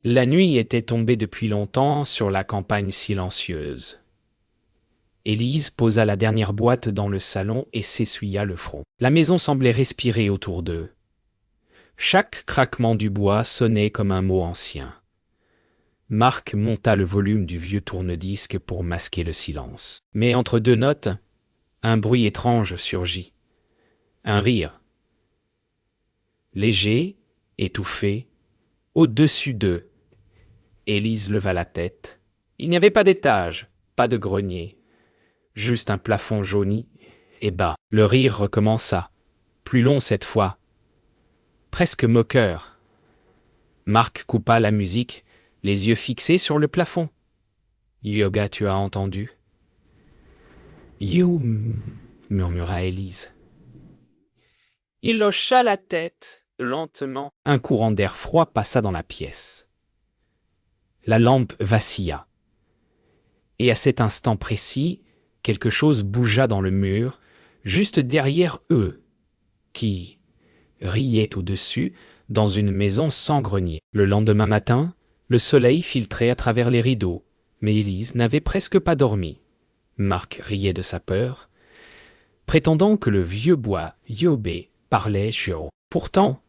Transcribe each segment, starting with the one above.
La nuit était tombée depuis longtemps sur la campagne silencieuse. Élise posa la dernière boîte dans le salon et s'essuya le front. La maison semblait respirer autour d'eux. Chaque craquement du bois sonnait comme un mot ancien. Marc monta le volume du vieux tourne-disque pour masquer le silence. Mais entre deux notes, un bruit étrange surgit. Un rire. Léger, étouffé, au-dessus d'eux. Élise leva la tête. Il n'y avait pas d'étage, pas de grenier. Juste un plafond jauni et bas. Le rire recommença, plus long cette fois, presque moqueur. Marc coupa la musique, les yeux fixés sur le plafond. « Yoga, tu as entendu ?»« You » murmura Élise. Il hocha la tête, lentement. Un courant d'air froid passa dans la pièce. La lampe vacilla. Et à cet instant précis, quelque chose bougea dans le mur, juste derrière eux, qui riait au-dessus, dans une maison sans grenier. Le lendemain matin, le soleil filtrait à travers les rideaux, mais Élise n'avait presque pas dormi. Marc riait de sa peur, prétendant que le vieux bois Yobé parlait chaud. Pourtant,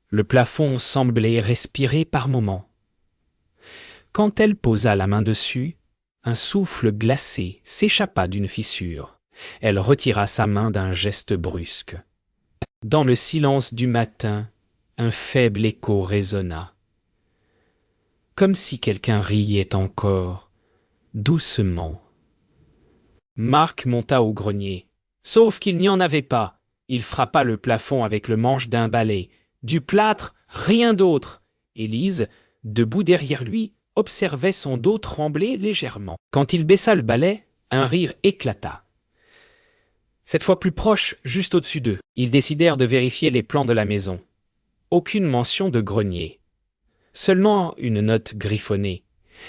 le plafond semblait respirer par moments. Quand elle posa la main dessus, un souffle glacé s'échappa d'une fissure. Elle retira sa main d'un geste brusque. Dans le silence du matin, un faible écho résonna. Comme si quelqu'un riait encore, doucement. Marc monta au grenier. Sauf qu'il n'y en avait pas. Il frappa le plafond avec le manche d'un balai. Du plâtre, rien d'autre. Élise, debout derrière lui, observait son dos trembler légèrement. Quand il baissa le balai, un rire éclata. Cette fois plus proche, juste au-dessus d'eux. Ils décidèrent de vérifier les plans de la maison. Aucune mention de grenier. Seulement une note griffonnée.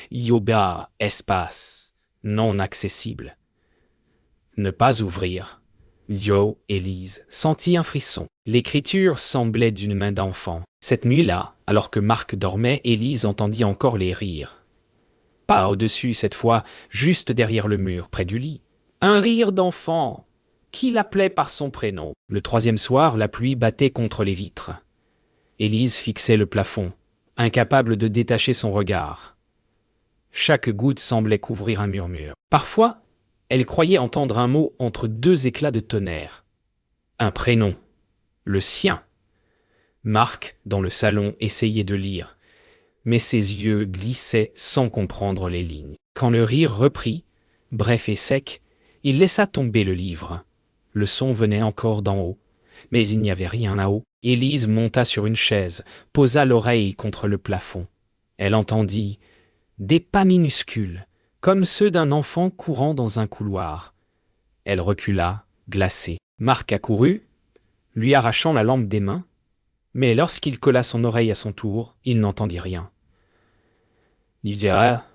Yoba, espace, non accessible. Ne pas ouvrir. Yo, Élise, sentit un frisson. L'écriture semblait d'une main d'enfant. Cette nuit-là, alors que Marc dormait, Élise entendit encore les rires. Pas au-dessus cette fois, juste derrière le mur, près du lit. Un rire d'enfant, qui l'appelait par son prénom. Le troisième soir, la pluie battait contre les vitres. Élise fixait le plafond, incapable de détacher son regard. Chaque goutte semblait couvrir un murmure. Parfois, elle croyait entendre un mot entre deux éclats de tonnerre. Un prénom, le sien. Marc, dans le salon, essayait de lire, mais ses yeux glissaient sans comprendre les lignes. Quand le rire reprit, bref et sec, il laissa tomber le livre. Le son venait encore d'en haut, mais il n'y avait rien là-haut. Élise monta sur une chaise, posa l'oreille contre le plafond. Elle entendit des pas minuscules, comme ceux d'un enfant courant dans un couloir. Elle recula, glacée. Marc accourut, lui arrachant la lampe des mains, mais lorsqu'il colla son oreille à son tour, il n'entendit rien. Il dira,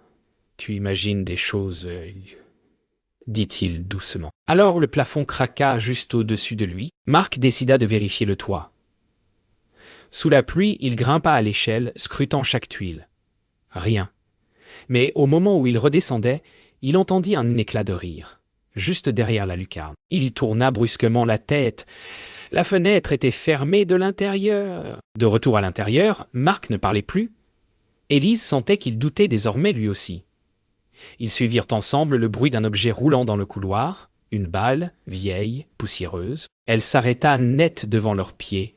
tu imagines des choses, dit-il doucement. Alors le plafond craqua juste au-dessus de lui. Marc décida de vérifier le toit. Sous la pluie, il grimpa à l'échelle, scrutant chaque tuile. Rien. Mais au moment où il redescendait, il entendit un éclat de rire, juste derrière la lucarne. Il tourna brusquement la tête. La fenêtre était fermée de l'intérieur. De retour à l'intérieur, Marc ne parlait plus. Élise sentait qu'il doutait désormais lui aussi. Ils suivirent ensemble le bruit d'un objet roulant dans le couloir, une balle, vieille, poussiéreuse. Elle s'arrêta net devant leurs pieds.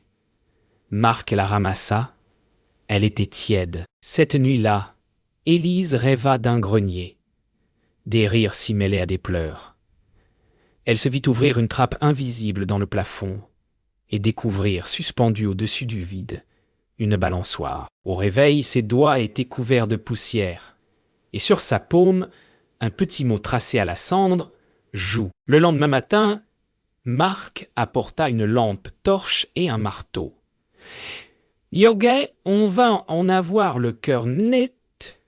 Marc la ramassa. Elle était tiède. Cette nuit-là, Élise rêva d'un grenier. Des rires s'y mêlaient à des pleurs. Elle se vit ouvrir une trappe invisible dans le plafond et découvrir, suspendue au-dessus du vide, une balançoire. Au réveil, ses doigts étaient couverts de poussière, et sur sa paume, un petit mot tracé à la cendre, « Joue ». Le lendemain matin, Marc apporta une lampe torche et un marteau. « Yoga, on va en avoir le cœur net, »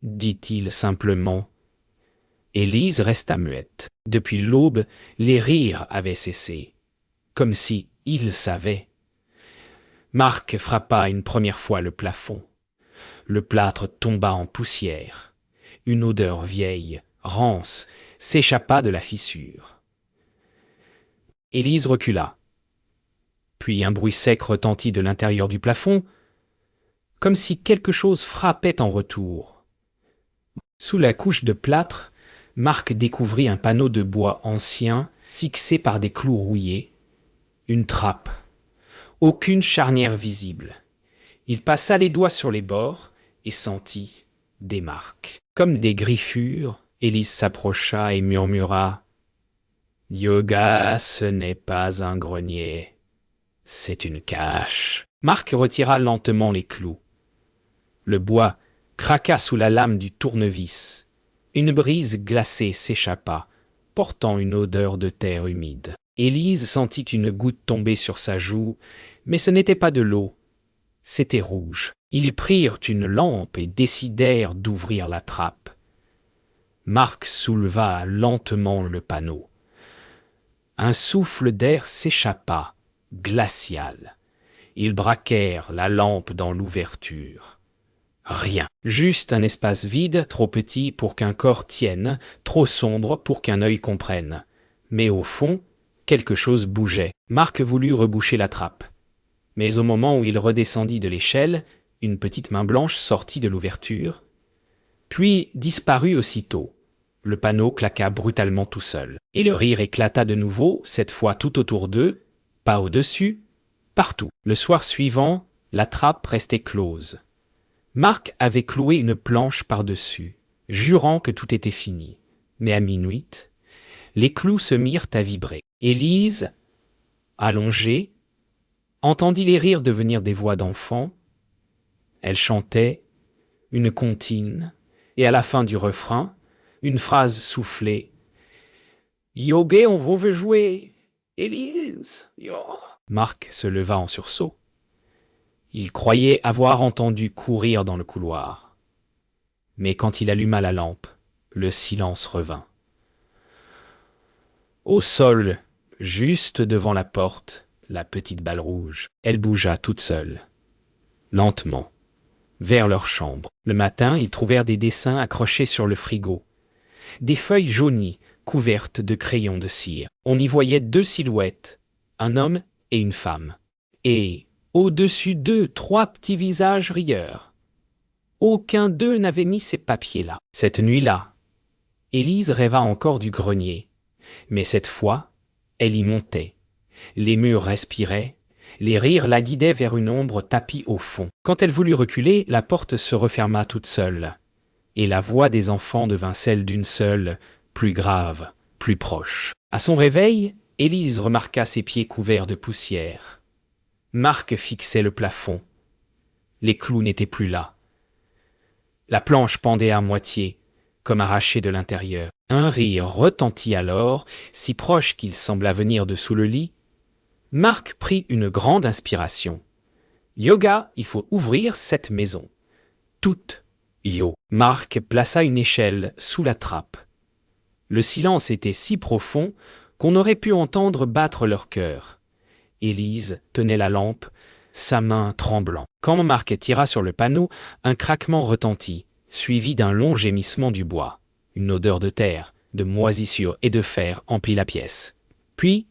dit-il simplement. Élise resta muette. Depuis l'aube, les rires avaient cessé, comme si il savait. Marc frappa une première fois le plafond. Le plâtre tomba en poussière. Une odeur vieille, rance, s'échappa de la fissure. Élise recula. Puis un bruit sec retentit de l'intérieur du plafond, comme si quelque chose frappait en retour. Sous la couche de plâtre, Marc découvrit un panneau de bois ancien fixé par des clous rouillés. Une trappe. Aucune charnière visible. Il passa les doigts sur les bords et sentit des marques. Comme des griffures, Élise s'approcha et murmura « Yoga, ce n'est pas un grenier, c'est une cache. » Marc retira lentement les clous. Le bois craqua sous la lame du tournevis. Une brise glacée s'échappa, portant une odeur de terre humide. Élise sentit une goutte tomber sur sa joue, mais ce n'était pas de l'eau, c'était rouge. Ils prirent une lampe et décidèrent d'ouvrir la trappe. Marc souleva lentement le panneau. Un souffle d'air s'échappa, glacial. Ils braquèrent la lampe dans l'ouverture. Rien, juste un espace vide, trop petit pour qu'un corps tienne, trop sombre pour qu'un œil comprenne. Mais au fond, quelque chose bougeait. Marc voulut reboucher la trappe. Mais au moment où il redescendit de l'échelle, une petite main blanche sortit de l'ouverture, puis disparut aussitôt. Le panneau claqua brutalement tout seul. Et le rire éclata de nouveau, cette fois tout autour d'eux, pas au-dessus, partout. Le soir suivant, la trappe restait close. Marc avait cloué une planche par-dessus, jurant que tout était fini. Mais à minuit, les clous se mirent à vibrer. Élise, allongée, entendit les rires devenir des voix d'enfants. Elle chantait une comptine, et à la fin du refrain, une phrase soufflée. « Yoga, on veut jouer. Élise, yo. » Marc se leva en sursaut. Il croyait avoir entendu courir dans le couloir. Mais quand il alluma la lampe, le silence revint. Au sol, juste devant la porte, la petite balle rouge. Elle bougea toute seule, lentement, vers leur chambre. Le matin, ils trouvèrent des dessins accrochés sur le frigo. Des feuilles jaunies, couvertes de crayons de cire. On y voyait deux silhouettes, un homme et une femme. Et, au-dessus d'eux, trois petits visages rieurs. Aucun d'eux n'avait mis ces papiers-là. Cette nuit-là, Élise rêva encore du grenier. Mais cette fois, elle y montait. Les murs respiraient, les rires la guidaient vers une ombre tapie au fond. Quand elle voulut reculer, la porte se referma toute seule, et la voix des enfants devint celle d'une seule, plus grave, plus proche. À son réveil, Élise remarqua ses pieds couverts de poussière. Marc fixait le plafond. Les clous n'étaient plus là. La planche pendait à moitié, comme arrachée de l'intérieur. Un rire retentit alors, si proche qu'il sembla venir de sous le lit. Marc prit une grande inspiration. « Yoga, il faut ouvrir cette maison. Toute, yo. » Marc plaça une échelle sous la trappe. Le silence était si profond qu'on aurait pu entendre battre leur cœur. Élise tenait la lampe, sa main tremblant. Quand Marc tira sur le panneau, un craquement retentit, suivi d'un long gémissement du bois. Une odeur de terre, de moisissure et de fer emplit la pièce. Puis,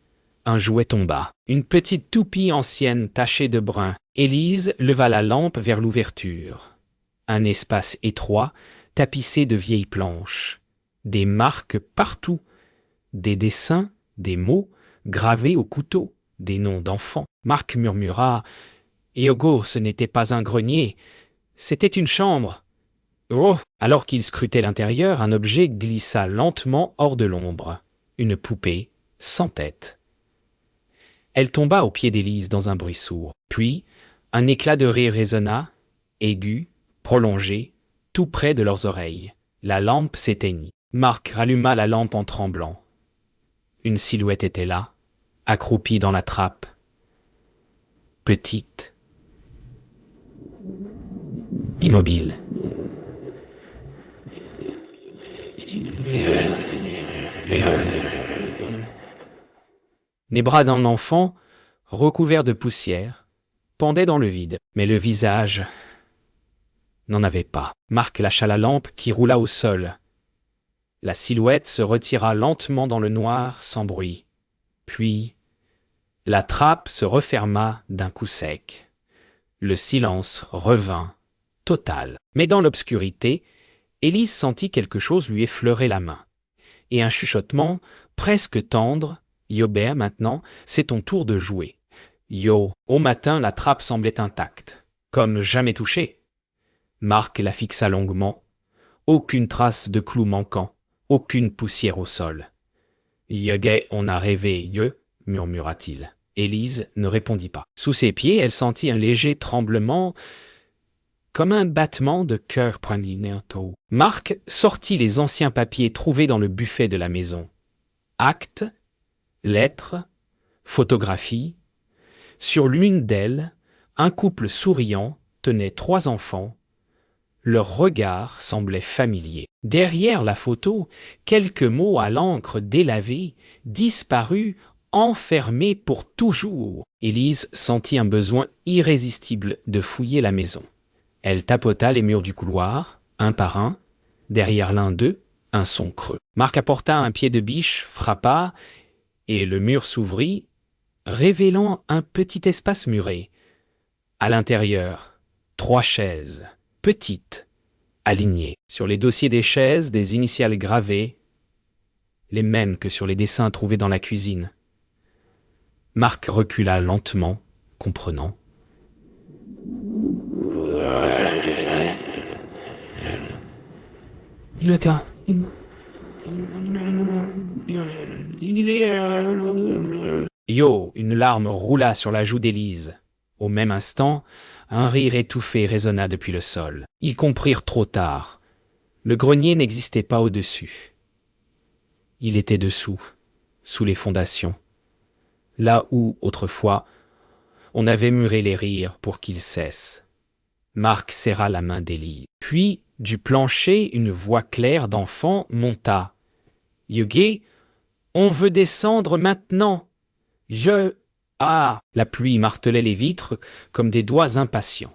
un jouet tomba. Une petite toupie ancienne tachée de brun. Élise leva la lampe vers l'ouverture. Un espace étroit, tapissé de vieilles planches. Des marques partout. Des dessins, des mots, gravés au couteau, des noms d'enfants. Marc murmura « Yogo, ce n'était pas un grenier, c'était une chambre. » Oh ! Alors qu'il scrutait l'intérieur, un objet glissa lentement hors de l'ombre. Une poupée, sans tête. Elle tomba aux pieds d'Élise dans un bruit sourd. Puis, un éclat de rire résonna, aigu, prolongé, tout près de leurs oreilles. La lampe s'éteignit. Marc ralluma la lampe en tremblant. Une silhouette était là, accroupie dans la trappe. Petite. Immobile. Les bras d'un enfant, recouverts de poussière, pendaient dans le vide. Mais le visage, n'en avait pas. Marc lâcha la lampe qui roula au sol. La silhouette se retira lentement dans le noir sans bruit. Puis, la trappe se referma d'un coup sec. Le silence revint, total. Mais dans l'obscurité, Élise sentit quelque chose lui effleurer la main. Et un chuchotement, presque tendre, « Yobert, maintenant, c'est ton tour de jouer. » Yo, au matin, la trappe semblait intacte, comme jamais touchée. Marc la fixa longuement. Aucune trace de clou manquant, aucune poussière au sol. « Yogay, on a rêvé, ye, murmura-t-il. Élise ne répondit pas. Sous ses pieds, elle sentit un léger tremblement, comme un battement de cœur bientôt. Marc sortit les anciens papiers trouvés dans le buffet de la maison. Actes, lettres, photographies. Sur l'une d'elles, un couple souriant tenait 3 enfants. Leur regard semblait familier. Derrière la photo, quelques mots à l'encre délavée, disparus, enfermés pour toujours. Élise sentit un besoin irrésistible de fouiller la maison. Elle tapota les murs du couloir, un par un. Derrière l'un d'eux, un son creux. Marc apporta un pied de biche, frappa, et le mur s'ouvrit, révélant un petit espace muré. À l'intérieur, 3 chaises, petites, alignées. Sur les dossiers des chaises, des initiales gravées, les mêmes que sur les dessins trouvés dans la cuisine. Marc recula lentement, comprenant. Yo, une larme roula sur la joue d'Élise. Au même instant, un rire étouffé résonna depuis le sol. Ils comprirent trop tard. Le grenier n'existait pas au-dessus. Il était dessous, sous les fondations. Là où, autrefois, on avait muré les rires pour qu'ils cessent. Marc serra la main d'Élise. Puis, du plancher, une voix claire d'enfant monta. « Yogé, on veut descendre maintenant. Je... » Ah ! La pluie martelait les vitres comme des doigts impatients.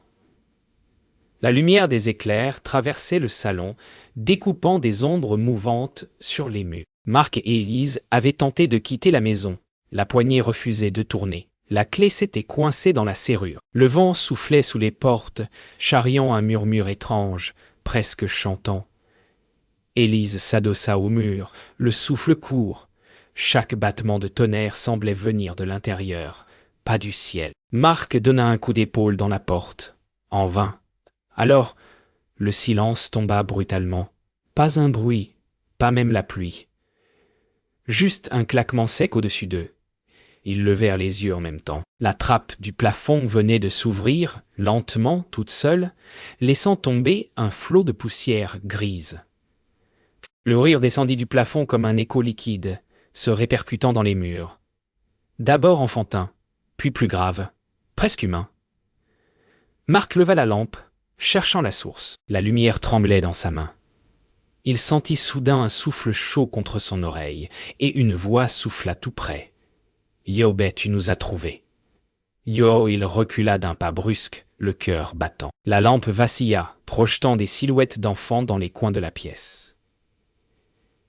La lumière des éclairs traversait le salon, découpant des ombres mouvantes sur les murs. Marc et Élise avaient tenté de quitter la maison. La poignée refusait de tourner. La clé s'était coincée dans la serrure. Le vent soufflait sous les portes, charriant un murmure étrange, presque chantant. Élise s'adossa au mur, le souffle court. Chaque battement de tonnerre semblait venir de l'intérieur, pas du ciel. Marc donna un coup d'épaule dans la porte. En vain. Alors, le silence tomba brutalement. Pas un bruit, pas même la pluie. Juste un claquement sec au-dessus d'eux. Ils levèrent les yeux en même temps. La trappe du plafond venait de s'ouvrir, lentement, toute seule, laissant tomber un flot de poussière grise. Le rire descendit du plafond comme un écho liquide, se répercutant dans les murs. D'abord enfantin, puis plus grave, presque humain. Marc leva la lampe, cherchant la source. La lumière tremblait dans sa main. Il sentit soudain un souffle chaud contre son oreille, et une voix souffla tout près. « Yo, ben, tu nous as trouvés. » Yo, il recula d'un pas brusque, le cœur battant. La lampe vacilla, projetant des silhouettes d'enfants dans les coins de la pièce.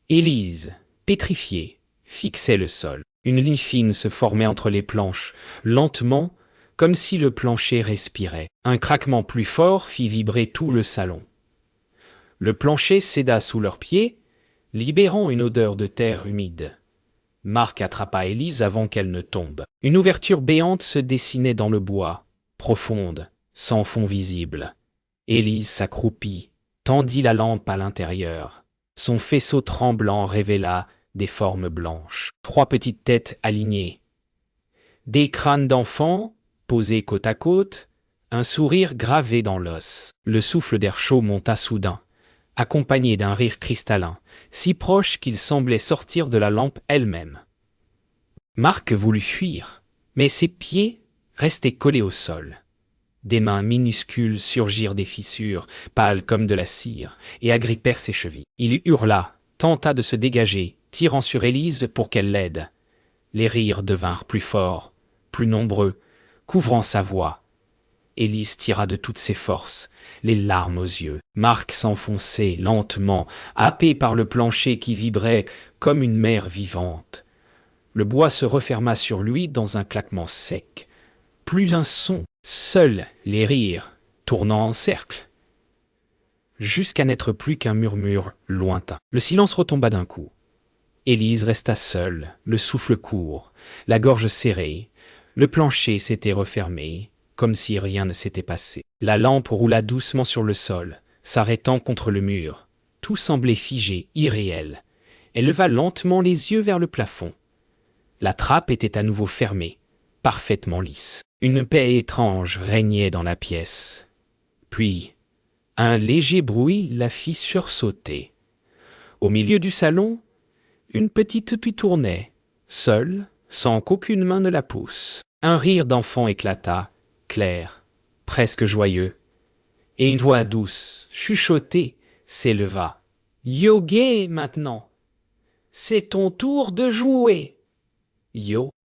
Élise, pétrifiée, fixait le sol. Une ligne fine se formait entre les planches, lentement, comme si le plancher respirait. Un craquement plus fort fit vibrer tout le salon. Le plancher céda sous leurs pieds, libérant une odeur de terre humide. Marc attrapa Élise avant qu'elle ne tombe. Une ouverture béante se dessinait dans le bois, profonde, sans fond visible. Élise s'accroupit, tendit la lampe à l'intérieur. Son faisceau tremblant révéla des formes blanches. 3 petites têtes alignées. Des crânes d'enfants, posés côte à côte, un sourire gravé dans l'os. Le souffle d'air chaud monta soudain, accompagné d'un rire cristallin, si proche qu'il semblait sortir de la lampe elle-même. Marc voulut fuir, mais ses pieds restaient collés au sol. Des mains minuscules surgirent des fissures, pâles comme de la cire, et agrippèrent ses chevilles. Il hurla, tenta de se dégager, tirant sur Élise pour qu'elle l'aide. Les rires devinrent plus forts, plus nombreux, couvrant sa voix. Élise tira de toutes ses forces, les larmes aux yeux. Marc s'enfonçait lentement, happé par le plancher qui vibrait comme une mer vivante. Le bois se referma sur lui dans un claquement sec. Plus un son, seuls les rires, tournant en cercle, jusqu'à n'être plus qu'un murmure lointain. Le silence retomba d'un coup. Élise resta seule, le souffle court, la gorge serrée. Le plancher s'était refermé, comme si rien ne s'était passé. La lampe roula doucement sur le sol, s'arrêtant contre le mur. Tout semblait figé, irréel. Elle leva lentement les yeux vers le plafond. La trappe était à nouveau fermée, parfaitement lisse. Une paix étrange régnait dans la pièce. Puis, un léger bruit la fit sursauter. Au milieu du salon, une petite qui tournait, seule, sans qu'aucune main ne la pousse. Un rire d'enfant éclata, clair, presque joyeux, et une voix douce, chuchotée, s'éleva. « Yogué maintenant, c'est ton tour de jouer. » Yo.